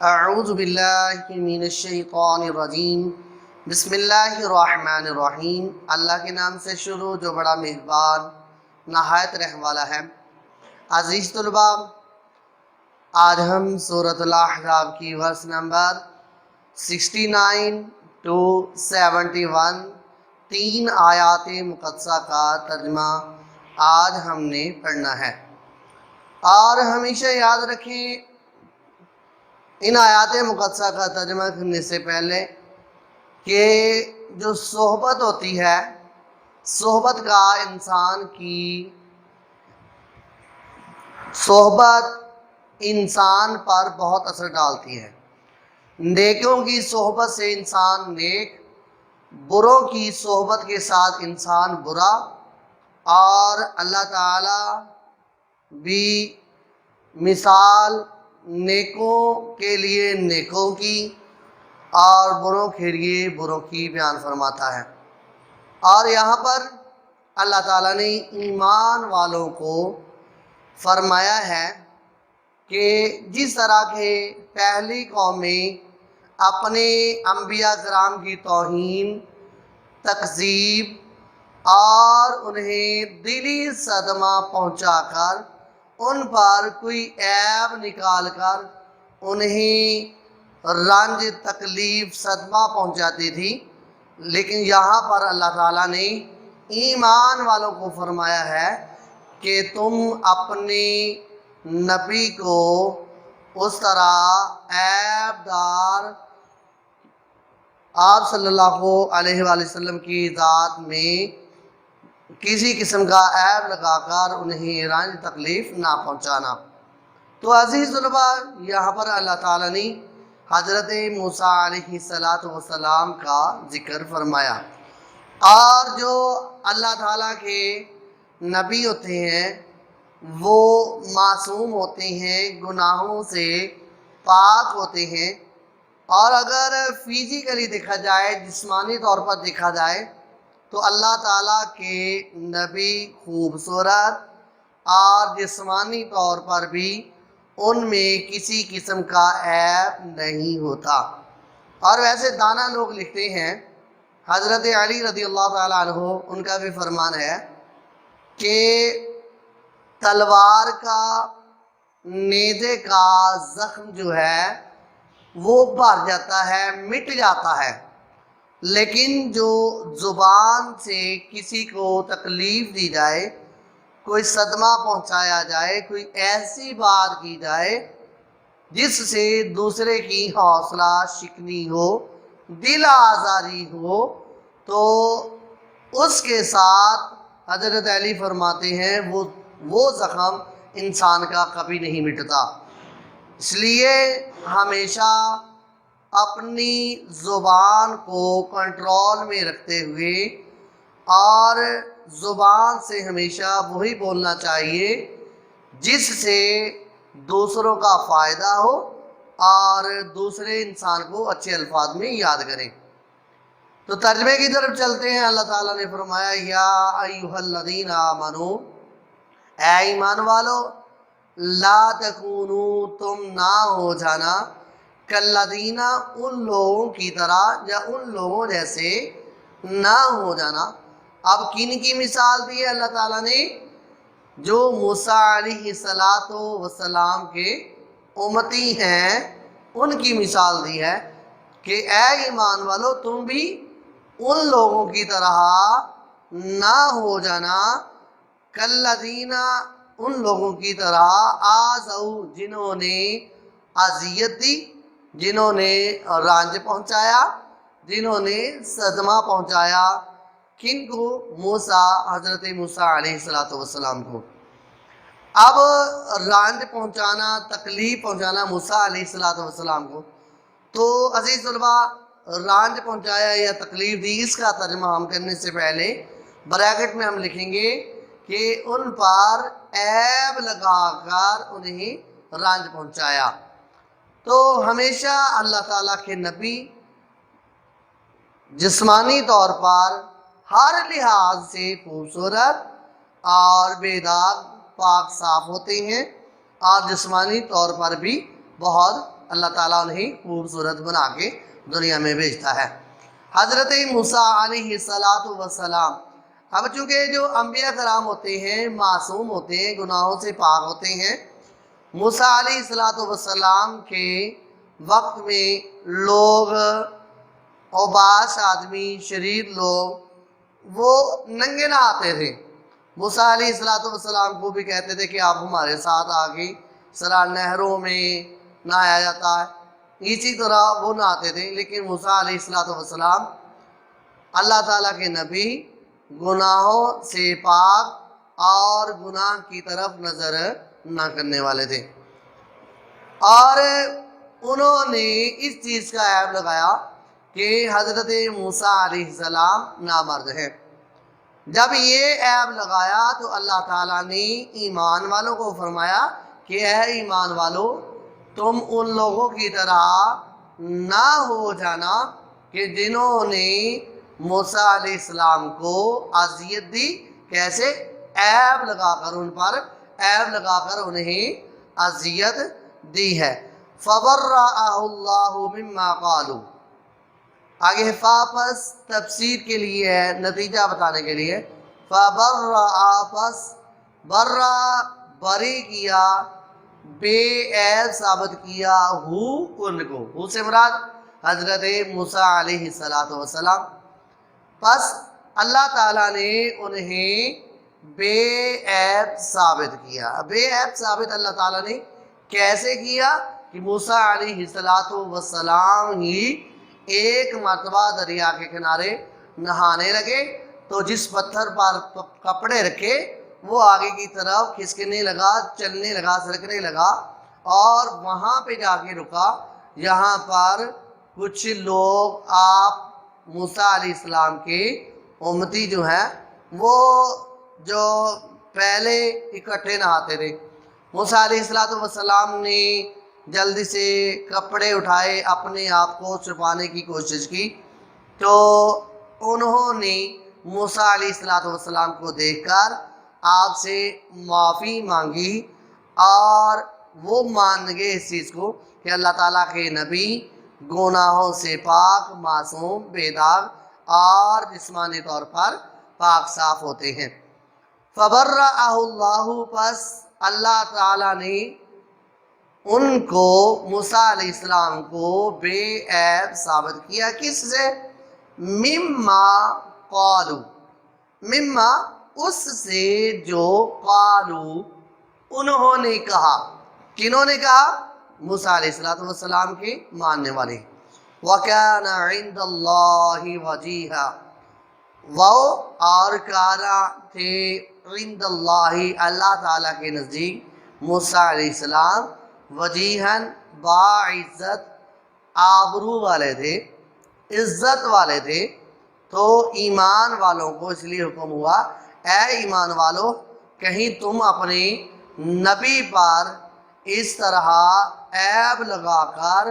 اعوذ باللہ من الشیطان الرجیم بسم اللہ الرحمن الرحیم۔ اللہ کے نام سے شروع جو بڑا مہربان نہایت رحم والا ہے۔ عزیز طلباء، آج ہم سورۃ الاحزاب کی ورس نمبر 69 to 71 تین آیات مقدسہ کا ترجمہ آج ہم نے پڑھنا ہے۔ اور ہمیشہ یاد رکھیں، ان آیات مقدسہ کا ترجمہ کرنے سے پہلے کہ جو صحبت ہوتی ہے، صحبت کا انسان کی صحبت انسان پر بہت اثر ڈالتی ہے۔ نیکوں کی صحبت سے انسان نیک، بروں کی صحبت کے ساتھ انسان برا، اور اللہ تعالی بھی مثال نیکوں کے لیے نیکوں کی اور بروں کے لیے بروں کی بیان فرماتا ہے۔ اور یہاں پر اللہ تعالیٰ نے ایمان والوں کو فرمایا ہے کہ جس طرح کے پہلی قومیں اپنے انبیاء کرام کی توہین، تکذیب اور انہیں دلی صدمہ پہنچا کر ان پر کوئی عیب نکال کر انہیں رنج، تکلیف، صدمہ پہنچاتی تھی، لیکن یہاں پر اللہ تعالیٰ نے ایمان والوں کو فرمایا ہے کہ تم اپنے نبی کو اس طرح عیب دار آپ صلی اللہ علیہ وآلہ وسلم کی ذات میں کسی قسم کا عیب لگا کر انہیں رنج تکلیف نہ پہنچانا۔ تو عزیز طلباء، یہاں پر اللہ تعالیٰ نے حضرت موسیٰ علیہ السلام کا ذکر فرمایا، اور جو اللہ تعالیٰ کے نبی ہوتے ہیں وہ معصوم ہوتے ہیں، گناہوں سے پاک ہوتے ہیں، اور اگر فزیکلی دیکھا جائے، جسمانی طور پر دیکھا جائے تو اللہ تعالیٰ کے نبی خوبصورت اور جسمانی طور پر بھی ان میں کسی قسم کا عیب نہیں ہوتا۔ اور ویسے دانا لوگ لکھتے ہیں، حضرت علی رضی اللہ تعالیٰ عنہ، ان کا بھی فرمان ہے کہ تلوار کا، نیزے کا زخم جو ہے وہ بھر جاتا ہے، مٹ جاتا ہے، لیکن جو زبان سے کسی کو تکلیف دی جائے، کوئی صدمہ پہنچایا جائے، کوئی ایسی بات کی جائے جس سے دوسرے کی حوصلہ شکنی ہو، دل آزاری ہو، تو اس کے ساتھ حضرت علی فرماتے ہیں وہ زخم انسان کا کبھی نہیں مٹتا۔ اس لیے ہمیشہ اپنی زبان کو کنٹرول میں رکھتے ہوئے اور زبان سے ہمیشہ وہی بولنا چاہیے جس سے دوسروں کا فائدہ ہو اور دوسرے انسان کو اچھے الفاظ میں یاد کریں۔ تو ترجمے کی طرف چلتے ہیں۔ اللہ تعالیٰ نے فرمایا، یا ایھا الذین آمنو، اے ایمان والو، لا تکونو، تم نہ ہو جانا، کالذین، ان لوگوں کی طرح یا ان لوگوں جیسے نہ ہو جانا۔ اب کن کی مثال دی ہے اللہ تعالیٰ نے؟ جو موسیٰ علیہ السلام کے امتی ہیں، ان کی مثال دی ہے کہ اے ایمان والو، تم بھی ان لوگوں کی طرح نہ ہو جانا، کالذین، ان لوگوں کی طرح آذوا، جنہوں نے اذیت دی، جنہوں نے رنج پہنچایا، جنہوں نے صدمہ پہنچایا۔ کن کو؟ موسیٰ، حضرت موسیٰ علیہ السلام کو۔ اب رنج پہنچانا، تکلیف پہنچانا موسیٰ علیہ السلام کو، تو عزیز طلباء، رنج پہنچایا یا تکلیف دی، اس کا ترجمہ ہم کرنے سے پہلے بریکٹ میں ہم لکھیں گے کہ ان پر عیب لگا کر انہیں رنج پہنچایا۔ تو ہمیشہ اللہ تعالیٰ کے نبی جسمانی طور پر ہر لحاظ سے خوبصورت اور بے داغ، پاک صاف ہوتے ہیں، اور جسمانی طور پر بھی بہت اللہ تعالیٰ انہیں خوبصورت بنا کے دنیا میں بھیجتا ہے۔ حضرت موسیٰ علیہ السلام، اب چونکہ جو انبیاء کرام ہوتے ہیں معصوم ہوتے ہیں، گناہوں سے پاک ہوتے ہیں، موسیٰ علیہ السلام کے وقت میں لوگ، اوباش آدمی، شریر لوگ، وہ ننگے نہ آتے تھے۔ موسیٰ علیہ السلام کو بھی کہتے تھے کہ آپ ہمارے ساتھ آگے سرا نہروں میں نہایا جاتا ہے، اسی طرح وہ نہاتے تھے۔ لیکن موسیٰ علیہ السلام اللہ تعالیٰ کے نبی، گناہوں سے پاک اور گناہ کی طرف نظر نہ کرنے والے تھے، اور انہوں نے اس چیز کا عیب لگایا کہ حضرت موسیٰ علیہ السلام نامرد ہیں۔ جب یہ عیب لگایا تو اللہ تعالیٰ نے ایمان والوں کو فرمایا کہ اے ایمان والو، تم ان لوگوں کی طرح نہ ہو جانا کہ جنہوں نے موسیٰ علیہ السلام کو اذیت دی۔ کیسے؟ عیب لگا کر، ان پر عیب لگا کر انہیں اذیت دی ہے۔ فَبَرَّأَهُ اللَّهُ مِمَّا قَالُوا، آگے پس تفسیر کے لیے ہے، نتیجہ بتانے کے لیے۔ فَبَرَّأَ، پس برّا بری کیا، بے عیب ثابت کیا، ان کو، سے مراد حضرت موسیٰ علیہ السلام، پس اللہ تعالیٰ نے انہیں بے عیب ثابت کیا۔ بے عیب ثابت اللہ تعالیٰ نے کیسے کیا؟ کہ موسیٰ علیہ السلام ہی ایک مرتبہ دریا کے کنارے نہانے لگے تو جس پتھر پر کپڑے رکھے وہ آگے کی طرف کھسکنے لگا، چلنے لگا، سرکنے لگا، اور وہاں پہ جا کے رکا۔ یہاں پر کچھ لوگ آپ موسیٰ علیہ السلام کے امتی جو ہیں، وہ جو پہلے اکٹھے نہاتے تھے، موسیٰ علیہ السلام نے جلدی سے کپڑے اٹھائے، اپنے آپ کو چھپانے کی کوشش کی، تو انہوں نے موسیٰ علیہ السلام کو دیکھ کر آپ سے معافی مانگی، اور وہ مان گئے اس چیز کو کہ اللہ تعالیٰ کے نبی گناہوں سے پاک، معصوم، بے داغ اور جسمانی طور پر پاک صاف ہوتے ہیں۔ فَبَرَّأَهُ اللَّهُ، پس اللہ تعالیٰ نے ان کو، موسیٰ علیہ السلام کو بے عیب ثابت کیا۔ کس سے؟ مما قالوا، مما اس سے جو قالوا انہوں نے کہا۔ کنہوں نے کہا؟ موسیٰ علیہ السلام کے ماننے والے۔ وَكَانَ عِندَ اللَّهِ وَجِيهًا، وہ اور کارا تھے عند اللہ، اللہ تعالیٰ کے نزدیک، موسیٰ علیہ السلام وجیہن، باعزت، آبرو والے تھے، عزت والے تھے۔ تو ایمان والوں کو اس لیے حکم ہوا، اے ایمان والو، کہیں تم اپنے نبی پر اس طرح عیب لگا کر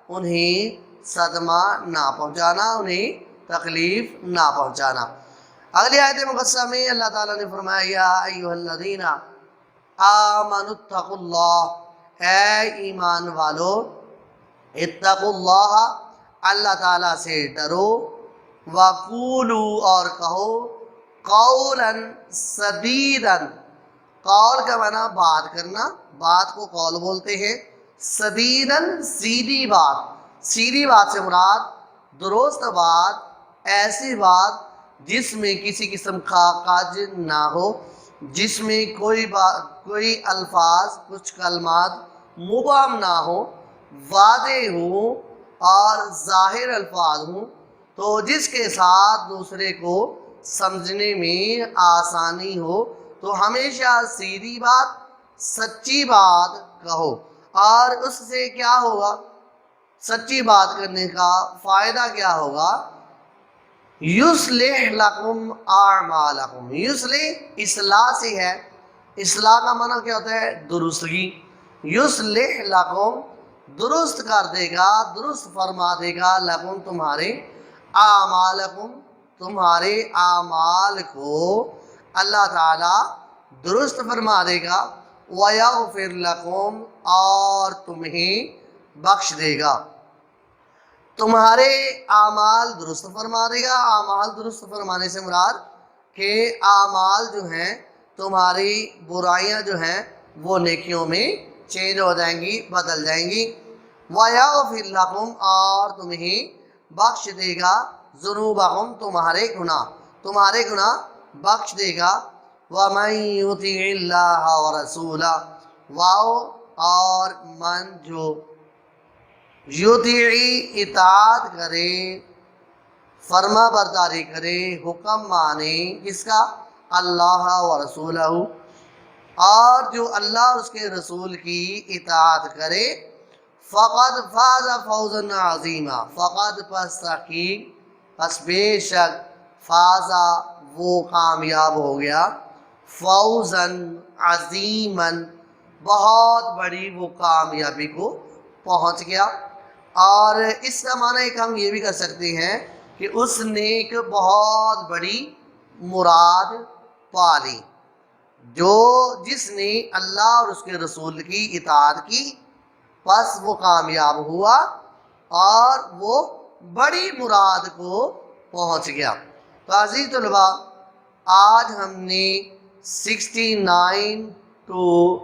انہیں صدمہ نہ پہنچانا، انہیں تکلیف نہ پہنچانا۔ اگلی آیت مقدسہ میں اللہ تعالیٰ نے فرمایا، یا ایھا الذین آمنوا اتقوا اللہ، اے ایمان والو، اتقوا اللہ، اللہ تعالیٰ سے ڈرو، وقولوا، اور کہو، قولا سدیدا، قول کا معنی بات کرنا، بات کو قول بولتے ہیں، سدیدا سیدھی بات، سیدھی بات سے مراد درست بات، ایسی بات جس میں کسی قسم کا کاج نہ ہو، جس میں کوئی الفاظ، کچھ کلمات مبہم نہ ہو، واضح ہوں اور ظاہر الفاظ ہوں، تو جس کے ساتھ دوسرے کو سمجھنے میں آسانی ہو، تو ہمیشہ سیدھی بات، سچی بات کہو۔ اور اس سے کیا ہوگا؟ سچی بات کرنے کا فائدہ کیا ہوگا؟ یصلح لکم اعمالکم، یصلح اصلاح سے ہے، اصلاح کا معنی کیا ہوتا ہے؟ درستگی۔ یصلح لکم، درست کر دے گا، درست فرما دے گا، لکم تمہارے، اعمالکم تمہارے اعمال کو اللہ تعالیٰ درست فرما دے گا، وَيَغْفِرْ لَكُمْ، اور تمہیں بخش دے گا، تمہارے اعمال درست فرما دے گا۔ اعمال درست فرمانے سے مراد کہ اعمال جو ہیں تمہاری برائیاں جو ہیں وہ نیکیوں میں چینج ہو جائیں گی، بدل جائیں گی۔ وَيَغْفِرْ لَكُمْ، اور تمہیں بخش دے گا، ذُنُوبَكُمْ، تمہارے گناہ بخش دے گا۔ وَمَن يُطِعِ اللَّهَ وَرَسُولَهُ، واو اور من جو یطیعی اطاعت کرے، فرما برداری کرے، حکم مانے، کس کا؟ اللہ و رسولہ، اور جو اللہ اور اس کے رسول کی اطاعت کرے، فقد فاز فوزا عظیما، فقد پس تحقیق، پس بے شک، فازا وہ کامیاب ہو گیا، فوزا عظیما بہت بڑی وہ کامیابی کو پہنچ گیا۔ اور اس کا معنی ایک ہم یہ بھی کر سکتے ہیں کہ اس نے ایک بہت بڑی مراد پا لی، جس نے اللہ اور اس کے رسول کی اطاعت کی، پس وہ کامیاب ہوا اور وہ بڑی مراد کو پہنچ گیا۔ تو عزیز طلباء، آج ہم نے 69 to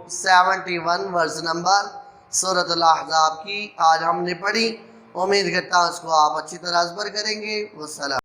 71 ورز نمبر سورۃ الاحزاب کی آج ہم نے پڑھی۔ امید کرتا ہوں اس کو آپ اچھی طرح ازبر کریں گے۔ والسلام۔